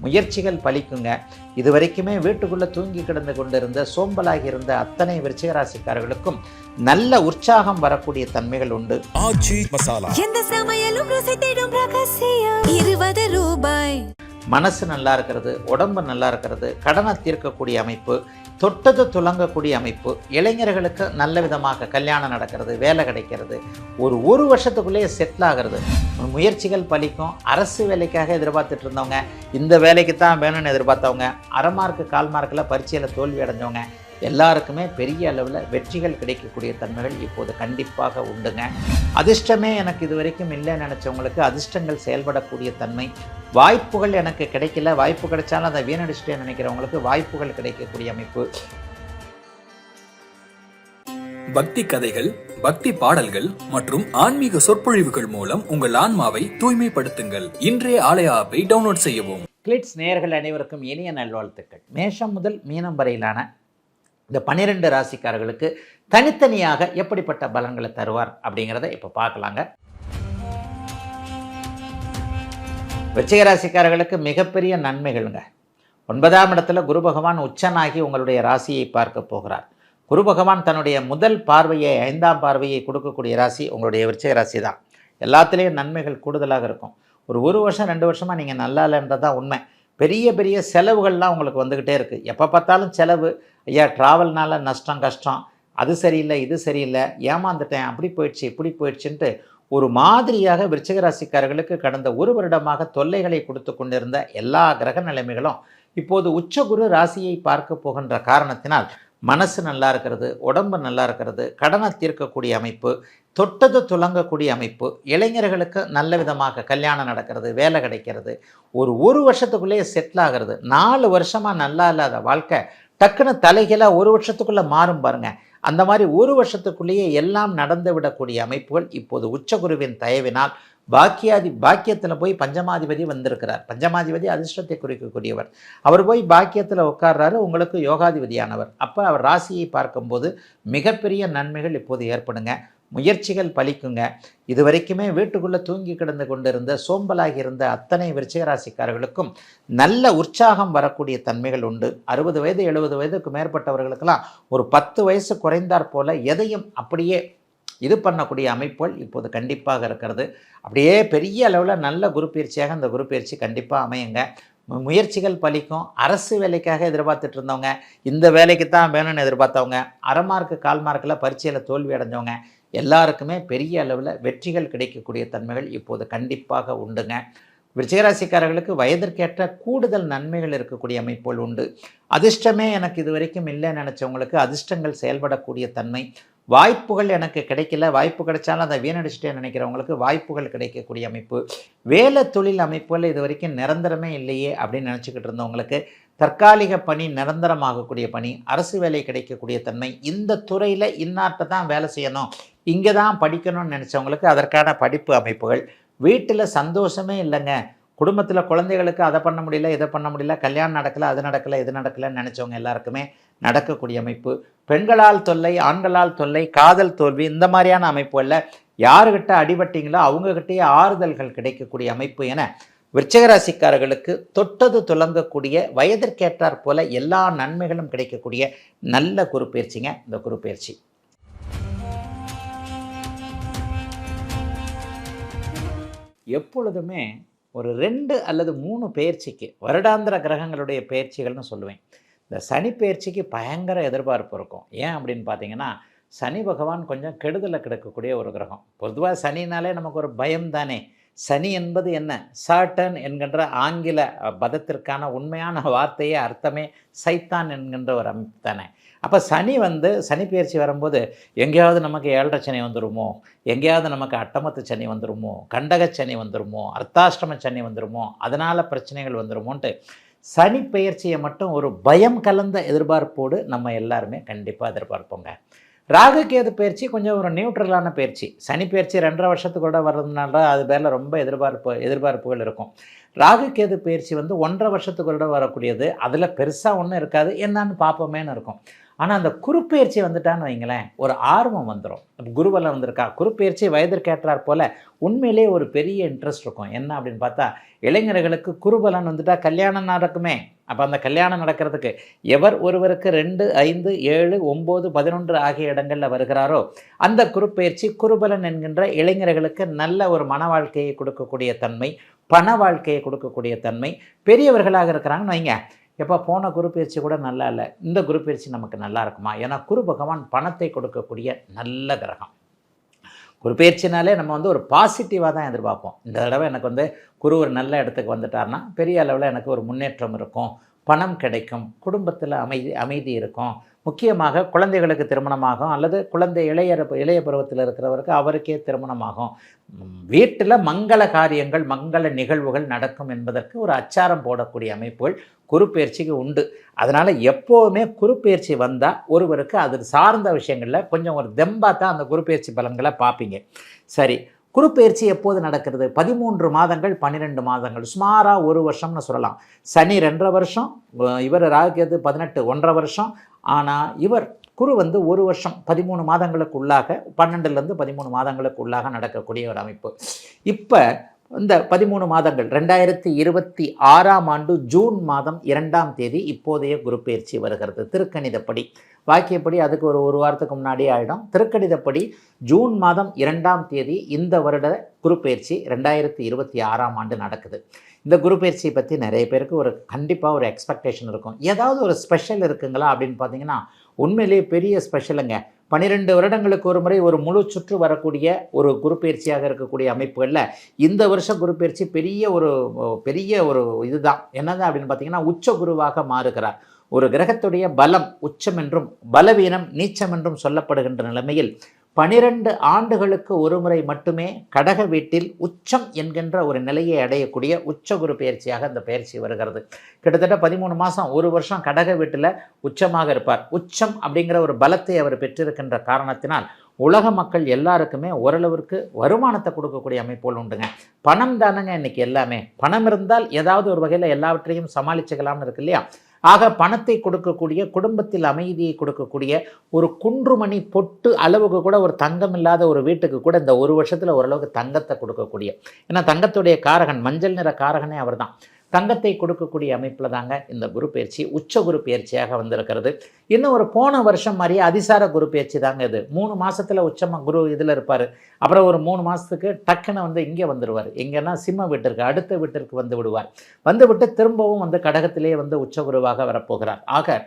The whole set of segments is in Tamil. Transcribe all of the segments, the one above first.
முயற்சிகள் பலிக்குங்க. இது வரைக்குமே வீட்டுக்குள்ளே தூங்கி கிடந்து கொண்டிருந்த சோம்பலாகி இருந்த அத்தனை விருச்சிக ராசிக்காரர்களுக்கும் நல்ல உற்சாகம் வரக்கூடிய தன்மைகள் உண்டு. ஆச்சி மசாலா எந்த சமையலும் ருசி தேடும் ரகசியம் 20 ரூபாய். மனசு நல்லா இருக்கிறது, உடம்பு நல்லா இருக்கிறது, கடனை தீர்க்கக்கூடிய அமைப்பு, தொட்டது துலங்கக்கூடிய அமைப்பு, இளைஞர்களுக்கு நல்ல விதமாக கல்யாணம் நடக்கிறது, வேலை கிடைக்கிறது, ஒரு வருஷத்துக்குள்ளேயே செட்டில் ஆகிறது, முயற்சிகள் பலிக்கும். அரசு வேலைக்காக எதிர்பார்த்துட்டு இருந்தவங்க, இந்த வேலைக்கு தான் வேணும்னு எதிர்பார்த்தவங்க, அரை மார்க்கு கால் மார்க்கில் பரீட்சையில் தோல்வி அடைஞ்சவங்க எல்லாருக்குமே பெரிய அளவில் வெற்றிகள் கிடைக்கக்கூடிய தன்மைகள் இப்போது கண்டிப்பாக உண்டுங்க. அதிர்ஷ்டமே எனக்கு இது வரைக்கும் இல்லைன்னு நினச்சவங்களுக்கு அதிர்ஷ்டங்கள் செயல்படக்கூடிய தன்மை, வாய்ப்புகள் எனக்கு கிடைக்கல, வாய்ப்பு கிடைச்சாலும் அதை வீணடிச்சிட்டேன்னு நினைக்கிறவங்களுக்கு வாய்ப்புகள் கிடைக்கக்கூடிய அமைப்பு. பக்தி கதைகள், பக்தி பாடல்கள் மற்றும் ஆன்மீக சொற்பொழிவுகள் மூலம் உங்கள் ஆன்மாவை தூய்மைப்படுத்துங்கள். இன்றைய ஆலய ஆப்பை டவுன்லோட் செய்யவும். கிளிட்ஸ் நேயர்கள் அனைவருக்கும் இனிய நல்வாழ்த்துக்கள். மேஷம் முதல் மீனம் வரையிலான இந்த 12 ராசிக்காரர்களுக்கு தனித்தனியாக எப்படிப்பட்ட பலன்களை தருவார் அப்படிங்கிறத இப்போ பார்க்கலாங்க. விருச்சிக ராசிக்காரர்களுக்கு மிகப்பெரிய நன்மைகளுங்க. 9ஆம் இடத்துல குரு பகவான் உச்சனாகி உங்களுடைய ராசியை பார்க்க போகிறார். குரு பகவான் தன்னுடைய முதல் பார்வையை 5ஆம் பார்வையை கொடுக்கக்கூடிய ராசி உங்களுடைய விருச்சிக ராசி தான். எல்லாத்துலேயும் நன்மைகள் கூடுதலாக இருக்கும். ஒரு வருஷம் 2 வருஷமாக நீங்கள் நல்லா இல்லைன்றது தான் உண்மை. பெரிய பெரிய செலவுகள்லாம் உங்களுக்கு வந்துக்கிட்டே இருக்குது. எப்போ பார்த்தாலும் செலவு, ஐயா ட்ராவல்னால நஷ்டம் கஷ்டம், அது சரியில்லை இது சரியில்லை, ஏமாந்துட்டேன், அப்படி போயிடுச்சு இப்படி போயிடுச்சுன்ட்டு ஒரு மாதிரியாக விருச்சிக ராசிக்காரர்களுக்கு கடந்த 1 வருடமாக தொல்லைகளை கொடுத்து கொண்டிருந்த எல்லா கிரக நிலைமைகளும் இப்போது உச்சகுரு ராசியை பார்க்க போகின்ற காரணத்தினால் மனசு நல்லா இருக்கிறது, உடம்பு நல்லா இருக்கிறது, கடனை தீர்க்கக்கூடிய அமைப்பு, தொட்டது துலங்கக்கூடிய அமைப்பு, இளைஞர்களுக்கு நல்ல விதமாக கல்யாணம் நடக்கிறது, வேலை கிடைக்கிறது, ஒரு வருஷத்துக்குள்ளேயே செட்டில் ஆகிறது. 4 வருஷமாக நல்லா இல்லாத வாழ்க்கை டக்குன்னு தலைகீழாக 1 வருஷத்துக்குள்ளே மாறும் பாருங்க. அந்த மாதிரி 1 வருஷத்துக்குள்ளேயே எல்லாம் நடந்து விடக்கூடிய அமைப்புகள் இப்போது உச்சகுருவின் தயவினால் பாக்கியத்தில் போய் பஞ்சமாதிபதி வந்திருக்கிறார். பஞ்சமாதிபதி அதிர்ஷ்டத்தை குறிக்கக்கூடியவர். அவர் போய் பாக்கியத்தில் உட்கார்றாரு, உங்களுக்கு யோகாதிபதியானவர். அப்போ அவர் ராசியை பார்க்கும்போது மிகப்பெரிய நன்மைகள் இப்போது ஏற்படுங்க. முயற்சிகள் பலிக்குங்க. இது வரைக்குமே வீட்டுக்குள்ளே தூங்கி கிடந்து கொண்டிருந்த சோம்பலாகி இருந்த அத்தனை விருச்சிக ராசிக்காரர்களுக்கும் நல்ல உற்சாகம் வரக்கூடிய தன்மைகள் உண்டு. 60 வயது 70 வயதுக்கு மேற்பட்டவர்களுக்கெல்லாம் ஒரு 10 வயசு குறைந்தாற் போல எதையும் அப்படியே இது பண்ணக்கூடிய அமைப்புகள் இப்போது கண்டிப்பாக இருக்கிறது. அப்படியே பெரிய அளவில் நல்ல குரு பயிற்சியாக இந்த குரு பயிற்சி கண்டிப்பாக அமையுங்க. முயற்சிகள் பலிக்கும். அரசு வேலைக்காக எதிர்பார்த்துட்டு இருந்தவங்க, இந்த வேலைக்கு தான் வேணும்னு எதிர்பார்த்தவங்க, அரை மார்க்கு கால் மார்க்கில் பரீட்சையில் தோல்வி அடைஞ்சவங்க எல்லாருக்குமே பெரிய அளவில் வெற்றிகள் கிடைக்கக்கூடிய தன்மைகள் இப்போது கண்டிப்பாக உண்டுங்க. விருச்சிகராசிக்காரர்களுக்கு வயதிற்கேற்ற கூடுதல் நன்மைகள் இருக்கக்கூடிய அமைப்புகள் உண்டு. அதிர்ஷ்டமே எனக்கு இது வரைக்கும் இல்லைன்னு நினச்சவங்களுக்கு அதிர்ஷ்டங்கள் செயல்படக்கூடிய தன்மை, வாய்ப்புகள் எனக்கு கிடைக்கல, வாய்ப்பு கிடைச்சாலும் அதை வீணடிச்சிட்டே நினைக்கிறவங்களுக்கு வாய்ப்புகள் கிடைக்கக்கூடிய அமைப்பு, வேலை தொழில் அமைப்புகள் இது வரைக்கும் நிரந்தரமே இல்லையே அப்படின்னு நினச்சிக்கிட்டு இருந்தவங்களுக்கு தற்காலிக பணி நிரந்தரமாகக்கூடிய பணி, அரசு வேலை கிடைக்கக்கூடிய தன்மை, இந்த துறையில் இன்னார்ட்ட தான் வேலை செய்யணும், இங்கே தான் படிக்கணும்னு நினச்சவங்களுக்கு அதற்கான படிப்பு அமைப்புகள், வீட்டில் சந்தோஷமே இல்லைங்க, குடும்பத்தில் குழந்தைகளுக்கு அதை பண்ண முடியல இதை பண்ண முடியல, கல்யாணம் நடக்கலை அது நடக்கலை இது நடக்கலைன்னு நினச்சவங்க எல்லாருக்குமே நடக்கக்கூடிய அமைப்பு, பெண்களால் தொல்லை ஆண்களால் தொல்லை காதல் தோல்வி இந்த மாதிரியான அமைப்புகளில் யாருக்கிட்ட அடிபட்டிங்களோ அவங்கக்கிட்டேயே ஆறுதல்கள் கிடைக்கக்கூடிய அமைப்பு என விருச்சிகராசிக்காரர்களுக்கு தொட்டது துலங்கக்கூடிய வயதிற்கேற்றாற் போல எல்லா நன்மைகளும் கிடைக்கக்கூடிய நல்ல குரு பயிற்சிங்க இந்த குரு பயிற்சி. எப்பொழுதுமே ஒரு 2 அல்லது 3 பயிற்சிக்கு வருடாந்திர கிரகங்களுடைய பயிற்சிகள்னு சொல்லுவேன். இந்த சனி பயிற்சிக்கு பயங்கர எதிர்பார்ப்பு இருக்கும். ஏன் அப்படின்னு பார்த்தீங்கன்னா, சனி பகவான் கொஞ்சம் கெடுதலை கிடக்கக்கூடிய ஒரு கிரகம். பொதுவாக சனினாலே நமக்கு ஒரு பயம் தானே. சனி என்பது என்ன? சாட்டன் என்கின்ற ஆங்கில பதத்திற்கான உண்மையான வார்த்தையே அர்த்தமே சைத்தான் என்கின்ற ஒரு அமைப்பு தானே. அப்போ சனி பயிற்சி வரும்போது எங்கேயாவது நமக்கு 7.5 சனி வந்துடுமோ, எங்கேயாவது நமக்கு அட்டமத்து சனி வந்துடுமோ, கண்டக சனி வந்துடுமோ, அர்த்தாஷ்டம சனி வந்துடுமோ, அதனால் பிரச்சனைகள் வந்துடுமோன்ட்டு சனி பயிற்சியை மட்டும் ஒரு பயம் கலந்த எதிர்பார்ப்போடு நம்ம எல்லாருமே கண்டிப்பாக எதிர்பார்ப்போங்க. ராகு கேது பயிற்சி கொஞ்சம் ஒரு நியூட்ரலான பயிற்சி. சனி பயிற்சி 2.5 வருஷத்துக்கூட வர்றதுனால அது பேரில் ரொம்ப எதிர்பார்ப்புகள் இருக்கும். ராகு கேது பயிற்சி 1.5 வருஷத்துக்கூட வரக்கூடியது. அதில் பெருசாக ஒன்றும் இருக்காது, என்னன்னு பார்ப்போமேன்னு இருக்கும். ஆனால் அந்த குருப்பெயர்ச்சி வந்துட்டான்னு வைங்களேன், ஒரு ஆர்வம் வந்துடும். குருபலம் வந்திருக்கா, குருப்பெயர்ச்சி வயதிற்கேற்றாற் போல உண்மையிலே ஒரு பெரிய இன்ட்ரெஸ்ட் இருக்கும். என்ன அப்படின்னு பார்த்தா, இளைஞர்களுக்கு குருபலன் வந்துட்டால் கல்யாணம் நடக்குமே. அப்போ அந்த கல்யாணம் நடக்கிறதுக்கு எவர் ஒருவருக்கு 2, 5, 7, 9, 11 ஆகிய இடங்களில் வருகிறாரோ அந்த குருப்பெயர்ச்சி குருபலன் என்கின்ற இளைஞர்களுக்கு நல்ல ஒரு மன வாழ்க்கையை கொடுக்கக்கூடிய தன்மை, பண வாழ்க்கையை கொடுக்கக்கூடிய தன்மை. பெரியவர்களாக இருக்கிறாங்கன்னு வைங்க, எப்போ போன குருப்பெயர்ச்சி கூட நல்லா இல்லை, இந்த குருப்பெயர்ச்சி நமக்கு நல்லா இருக்குமா? ஏன்னா குரு பகவான் பணத்தை கொடுக்கக்கூடிய நல்ல கிரகம். குருப்பெயர்ச்சினாலே நம்ம ஒரு பாசிட்டிவாக தான் எதிர்பார்ப்போம். இந்த தடவை எனக்கு குரு ஒரு நல்ல இடத்துக்கு வந்துட்டார்னா பெரிய அளவில் எனக்கு ஒரு முன்னேற்றம் இருக்கும், பணம் கிடைக்கும், குடும்பத்தில் அமைதி இருக்கும். முக்கியமாக குழந்தைகளுக்கு திருமணமாகும், அல்லது குழந்தை இளைய பருவத்தில் இருக்கிறவருக்கு அவருக்கே திருமணமாகும். வீட்டில் மங்கள காரியங்கள், மங்கள நிகழ்வுகள் நடக்கும் என்பதற்கு ஒரு அச்சாரம் போடக்கூடிய அமைப்புகள் குருப்பெயர்ச்சிக்கு உண்டு. அதனால் எப்போவுமே குருப்பெயர்ச்சி வந்தால் ஒருவருக்கு அது சார்ந்த விஷயங்களில் கொஞ்சம் ஒரு தெம்பாக தான் அந்த குருப்பெயர்ச்சி பலன்களை பார்ப்பீங்க. சரி, குருப்பெயர்ச்சி எப்போது நடக்கிறது? 13 மாதங்கள், 12 மாதங்கள், சுமாராக ஒரு வருஷம்னு சொல்லலாம். சனி 2.5 வருஷம், இவர் ராகுகேது 18 1.5 வருஷம். ஆனால் இவர் குரு ஒரு வருஷம் 13 மாதங்களுக்கு உள்ளாக, 12லேருந்து 13 மாதங்களுக்கு உள்ளாக நடக்கக்கூடிய ஒரு அமைப்பு. இப்போ இந்த 13 மாதங்கள் 2026ஆம் ஆண்டு ஜூன் மாதம் 2ஆம் தேதி இப்போதைய குருப்பெயர்ச்சி வருகிறது. திருக்கணிதப்படி, வாக்கியப்படி அதுக்கு ஒரு வாரத்துக்கு முன்னாடியே ஆகிடும். திருக்கணிதப்படி ஜூன் மாதம் 2ஆம் தேதி இந்த வருட குருப்பெயர்ச்சி 2026ஆம் ஆண்டு நடக்குது. இந்த குருப்பெயர்ச்சியை பற்றி நிறைய பேருக்கு கண்டிப்பாக ஒரு எக்ஸ்பெக்டேஷன் இருக்கும். ஏதாவது ஒரு ஸ்பெஷல் இருக்குங்களா அப்படின்னு பார்த்தீங்கன்னா, உண்மையிலேயே பெரிய ஸ்பெஷலுங்க. 12 வருடங்களுக்கு ஒரு முறை ஒரு முழு சுற்று வரக்கூடிய ஒரு குருப்பெயர்ச்சியாக இருக்கக்கூடிய அமைப்புகளில் இந்த வருஷம் குருப்பெயர்ச்சி பெரிய ஒரு இதுதான். என்னதான் அப்படின்னு பார்த்தீங்கன்னா, உச்ச குருவாக மாறுகிறார். ஒரு கிரகத்துடைய பலம் உச்சம் என்றும் பலவீனம் நீச்சம் என்றும் சொல்லப்படுகின்ற நிலைமையில் 12 ஆண்டுகளுக்கு ஒரு முறை மட்டுமே கடக வீட்டில் உச்சம் என்கின்ற ஒரு நிலையை அடையக்கூடிய உச்ச குரு பயிற்சியாக இந்த பயிற்சி வருகிறது. கிட்டத்தட்ட 13 மாதம், ஒரு வருஷம் கடக வீட்டில் உச்சமாக இருப்பார். உச்சம் அப்படிங்கிற ஒரு பலத்தை அவர் பெற்றிருக்கின்ற காரணத்தினால் உலக மக்கள் எல்லாருக்குமே ஓரளவிற்கு வருமானத்தை கொடுக்கக்கூடிய அமைப்புகள் உண்டுங்க. பணம் தானங்க இன்றைக்கி எல்லாமே. பணம் இருந்தால் ஏதாவது ஒரு வகையில் எல்லாவற்றையும் சமாளிச்சுக்கலாம்னு இருக்கு இல்லையா? ஆக பணத்தை கொடுக்கக்கூடிய, குடும்பத்தில் அமைதியை கொடுக்கக்கூடிய, ஒரு குன்றுமணி பொட்டு அளவுக்கு கூட ஒரு தங்கம் இல்லாத ஒரு வீட்டுக்கு கூட இந்த ஒரு வருஷத்தில் ஓரளவுக்கு தங்கத்தை கொடுக்கக்கூடிய, ஏன்னா தங்கத்துடைய காரகன், மஞ்சள் நிற காரகனே அவர் தான், தங்கத்தை கொடுக்கக்கூடிய அமைப்பில் தாங்க இந்த குரு பயிற்சி உச்ச குரு பயிற்சியாக வந்திருக்கிறது. இன்னும் ஒரு போன வருஷம் மாதிரியே அதிசார குரு பயிற்சி தாங்க இது. 3 மாதத்தில் உச்சமாக குரு இதில் இருப்பார். அப்புறம் ஒரு 3 மாதத்துக்கு டக்குன்னு இங்கே வந்துடுவார். எங்கன்னா சிம்ம வீட்டிற்கு, அடுத்த வீட்டிற்கு வந்து விடுவார். வந்து விட்டு திரும்பவும் கடகத்திலே உச்ச குருவாக வரப்போகிறார். ஆக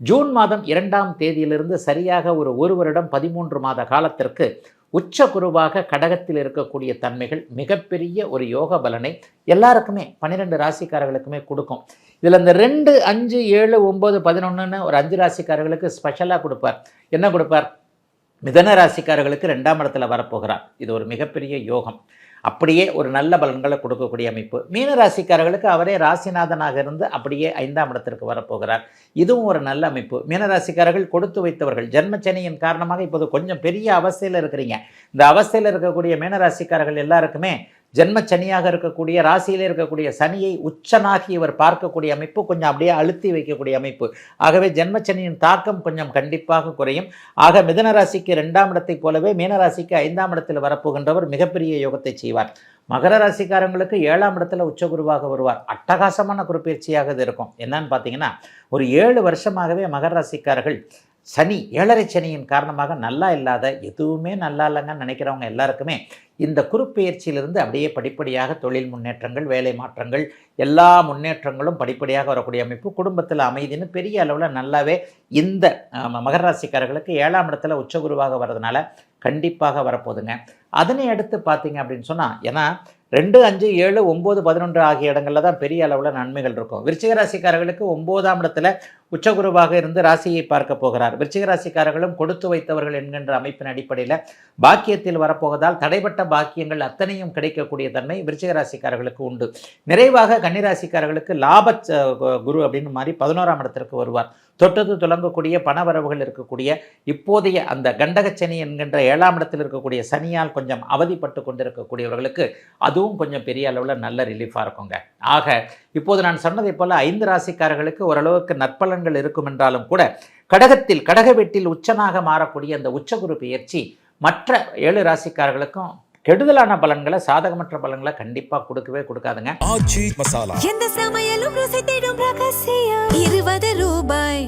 ஜூன் மாதம் 2ஆம் தேதியிலிருந்து சரியாக ஒரு வருடம் 13 மாத காலத்திற்கு உச்ச குருவாக கடகத்தில் இருக்கக்கூடிய தன்மைகள் மிகப்பெரிய ஒரு யோக பலனை எல்லாருக்குமே 12 ராசிக்காரர்களுக்குமே கொடுக்கும். இதில் இந்த 2, 5, 7, 9, 11ன்னு ஒரு 5 ராசிக்காரர்களுக்கு ஸ்பெஷலாக கொடுப்பார். என்ன கொடுப்பார்? மிதன ராசிக்காரர்களுக்கு 2ஆம் இடத்துல வரப்போகிறார். இது ஒரு மிகப்பெரிய யோகம். அப்படியே ஒரு நல்ல பலன்களை கொடுக்கக்கூடிய அமைப்பு. மீன ராசிக்காரர்களுக்கு அவரே ராசிநாதனாக இருந்து அப்படியே 5ஆம் இடத்திற்கு வரப்போகிறார். இதுவும் ஒரு நல்ல அமைப்பு. மீனராசிக்காரர்கள் கொடுத்து வைத்தவர்கள். ஜென்மச்சனியின் காரணமாக இப்போது கொஞ்சம் பெரிய அவஸ்தையில் இருக்கிறீங்க. இந்த அவஸ்தையில் இருக்கக்கூடிய மீனராசிக்காரர்கள் எல்லாருக்குமே ஜென்மச்சனியாக இருக்கக்கூடிய, ராசியில் இருக்கக்கூடிய சனியை உச்சனாகி இவர் பார்க்கக்கூடிய அமைப்பு, கொஞ்சம் அப்படியே அழுத்தி வைக்கக்கூடிய அமைப்பு. ஆகவே ஜென்மச்சனியின் தாக்கம் கொஞ்சம் கண்டிப்பாக குறையும். ஆக மிதன ராசிக்கு 2ஆம் இடத்தை போலவே மீனராசிக்கு 5ஆம் இடத்தில் வரப்போகின்றவர் மிகப்பெரிய யோகத்தை செய்வார். மகர ராசிக்காரங்களுக்கு 7ஆம் இடத்துல உச்சகுருவாக வருவார். அட்டகாசமான குருப்பெயர்ச்சியாக இது இருக்கும். என்னன்னு பார்த்தீங்கன்னா, ஒரு 7 வருஷமாகவே மகர ராசிக்காரர்கள் சனி, 7.5 சனியின் காரணமாக நல்லா இல்லாத, எதுவுமே நல்லா இல்லைங்கன்னு நினைக்கிறவங்க எல்லாருக்குமே இந்த குருப்பெயர்ச்சியிலிருந்து அப்படியே படிப்படியாக தொழில் முன்னேற்றங்கள், வேலை மாற்றங்கள், எல்லா முன்னேற்றங்களும் படிப்படியாக வரக்கூடிய அமைப்பு. குடும்பத்தில் அமைதின்னு பெரிய அளவில் நல்லாவே இந்த மகர ராசிக்காரர்களுக்கு 7ஆம் இடத்துல உச்சகுருவாக வர்றதுனால கண்டிப்பாக வரப்போகுதுங்க. அதனை அடுத்து பார்த்தீங்க அப்படின்னு சொன்னால், ஏன்னா 2, 5, 7, 9, 11 ஆகிய இடங்களில் தான் பெரிய அளவில் நன்மைகள் இருக்கும். விருச்சிக ராசிக்காரர்களுக்கு 9ஆம் இடத்துல உச்சகுருவாக இருந்து ராசியை பார்க்க போகிறார். விருச்சிக ராசிக்காரர்களும் கொடுத்து வைத்தவர்கள் என்கின்ற அமைப்பின் அடிப்படையில் பாக்கியத்தில் வரப்போவதால் தடைப்பட்ட பாக்கியங்கள் அத்தனையும் கிடைக்கக்கூடிய தன்மை விருச்சிக ராசிக்காரர்களுக்கு உண்டு. நிறைவாக கன்னிராசிக்காரர்களுக்கு லாப குரு அப்படின்னு மாதிரி 11ஆம் இடத்திற்கு வருவார். தொட்டது துலங்கக்கூடிய பணவரவுகள் இருக்கக்கூடிய, இப்போதைய அந்த கண்டகச்சனி என்கின்ற 7ஆம் இடத்தில் இருக்கக்கூடிய சனியால் கொஞ்சம் அவதிப்பட்டு கொண்டிருக்கக்கூடியவர்களுக்கு அதுவும் கொஞ்சம் பெரிய அளவில் நல்ல ரிலீஃபாக இருக்குங்க. ஆக இப்போது நான் சொன்னதைப் போல 5 ராசிக்காரர்களுக்கு ஓரளவுக்கு நற்பலன்கள் இருக்கும் என்றாலும் கூட கடக வீட்டில் உச்சனாக மாறக்கூடிய அந்த உச்சகுரு பெயர்ச்சி மற்ற 7 ராசிக்காரர்களுக்கும் கெடுதலான பலன்களை, சாதகமற்ற பலன்களை கண்டிப்பாக கொடுக்கவே கொடுக்காதுங்க. ஆச்சி மசாலா. எந்த சமையலும் ருசி தேடும் ரகசியம் 20 ரூபாய்.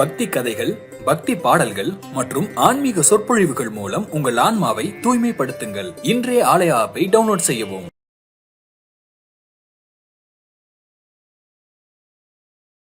பக்தி கதைகள், பக்தி பாடல்கள் மற்றும் ஆன்மீக சொற்பொழிவுகள் மூலம் உங்கள் ஆன்மாவை தூய்மைப்படுத்துங்கள். இன்றைய ஆலய ஆப்பை டவுன்லோட் செய்யவும்.